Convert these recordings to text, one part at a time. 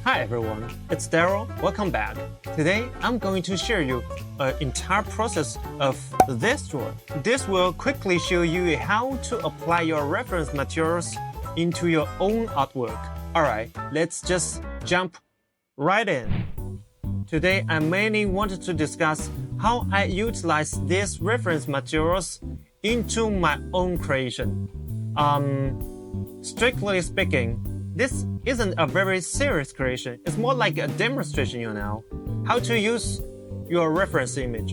Hi everyone, it's Daryl. Welcome back. Today I'm going to share you an entire process of this tool. This will quickly show you how to apply your reference materials into your own artwork. Alright, let's just jump right in. Today I mainly wanted to discuss how I utilize these reference materials into my own creation. Strictly speaking, this isn't a very serious creation. It's more like a demonstration, how to use your reference image.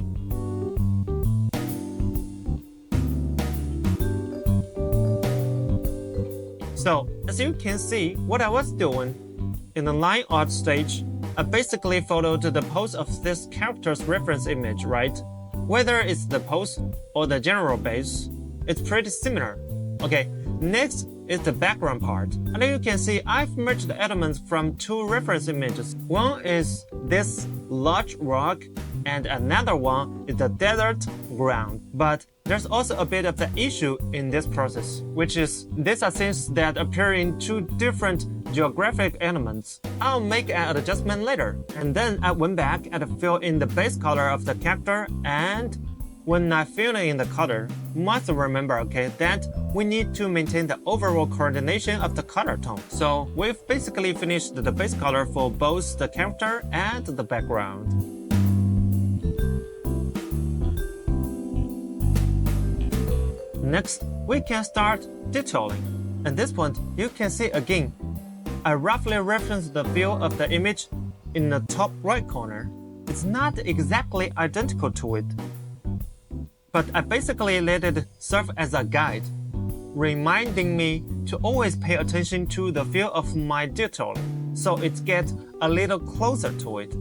So, as you can see, what I was doing in the line art stage, I basically followed the pose of this character's reference image, right? Whether it's the pose or the general base, it's pretty similar. Okay, next is the background part. And you can see I've merged the elements from two reference images. One is this large rock and another one is the desert ground. But there's also a bit of the issue in this process, which is these are things that appear in two different geographic elements. I'll make an adjustment later. And then I went back and filled in the base color of the character, and when I fill in the color, must remember, that we need to maintain the overall coordination of the color tone. So we've basically finished the base color for both the character and the background. Next, we can start detailing. At this point, you can see again, I roughly referenced the view of the image in the top right corner. It's not exactly identical to it, but I basically let it serve as a guide, reminding me to always pay attention to the feel of my detail, so it gets a little closer to it.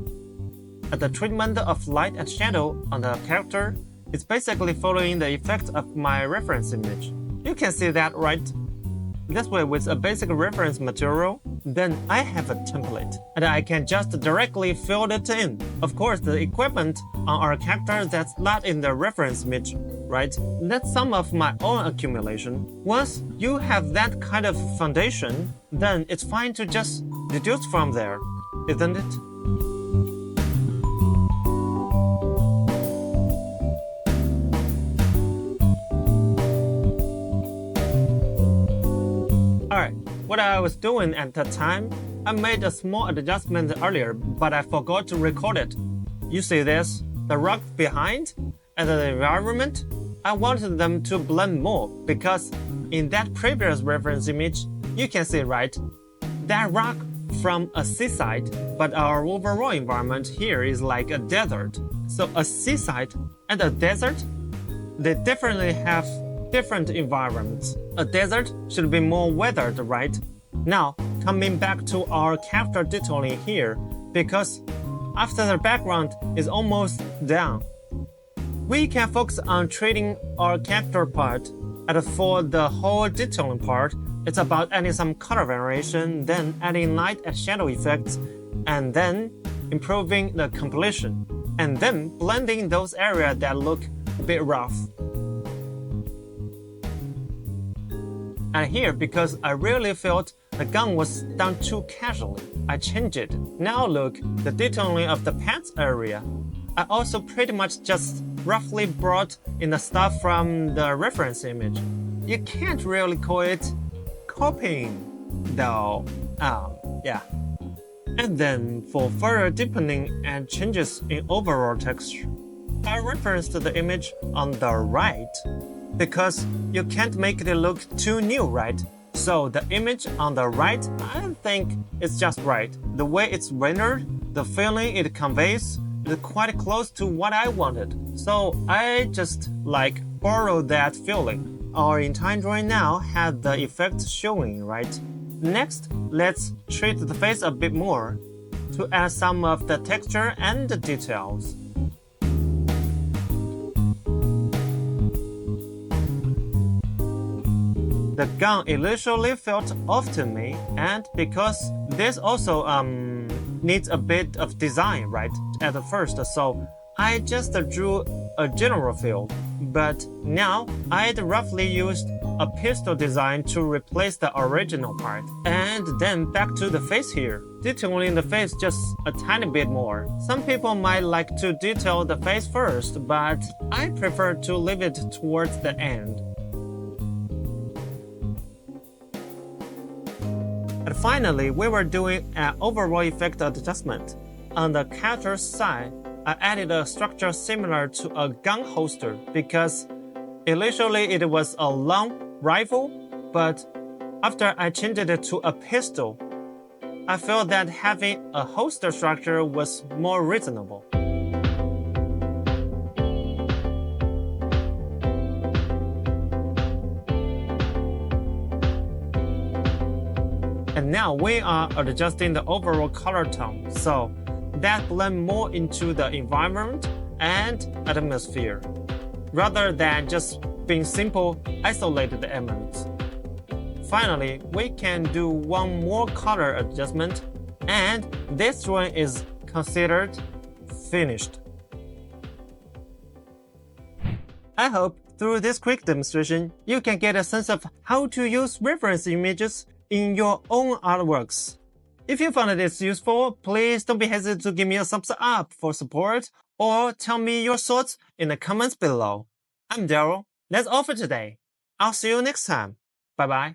The treatment of light and shadow on the character is basically following the effect of my reference image. You can see that, right? This way, with a basic reference material, then I have a template, and I can just directly fill it in. Of course, the equipment on our character that's not in the reference image, right? That's some of my own accumulation. Once you have that kind of foundation, then it's fine to just deduce from there, isn't it? Alright, what I was doing at the time, I made a small adjustment earlier, but I forgot to record it. You see this? The rock behind and the environment? I wanted them to blend more because in that previous reference image, you can see, right? That rock from a seaside, but our overall environment here is like a desert. So a seaside and a desert, they definitely have different environments. A desert should be more weathered, right? Now, coming back to our character detailing here, because after the background is almost done, we can focus on treating our character part, and for the whole detailing part, it's about adding some color variation, then adding light and shadow effects, and then improving the completion, and then blending those areas that look a bit rough. And here, because I really felt the gun was done too casually, I changed it. Now look, the detailing of the pants area. I also pretty much just roughly brought in the stuff from the reference image. You can't really call it copying, though. Yeah. And then for further deepening and changes in overall texture, I referenced the image on the right, because you can't make it look too new, right? So the image on the right, I think it's just right. The way it's rendered, the feeling it conveys, is quite close to what I wanted. So I just borrowed that feeling. Our entire drawing now had the effect showing, right? Next, let's treat the face a bit more to add some of the texture and the details. The gun initially felt off to me, and because this also needs a bit of design, right, at first, so I just drew a general feel. But now I'd roughly used a pistol design to replace the original part. And then back to the face here. Detailing the face just a tiny bit more. Some people might like to detail the face first, but I prefer to leave it towards the end. And finally, we were doing an overall effect adjustment. On the character's side, I added a structure similar to a gun holster because initially it was a long rifle, but after I changed it to a pistol, I felt that having a holster structure was more reasonable. And now we are adjusting the overall color tone, so that blend more into the environment and atmosphere, rather than just being simple, isolated elements. Finally, we can do one more color adjustment, and this drawing is considered finished. I hope through this quick demonstration, you can get a sense of how to use reference images in your own artworks. If you found this useful, please don't be hesitant to give me a thumbs up for support or tell me your thoughts in the comments below. I'm Daryl. That's all for today. I'll see you next time. Bye bye.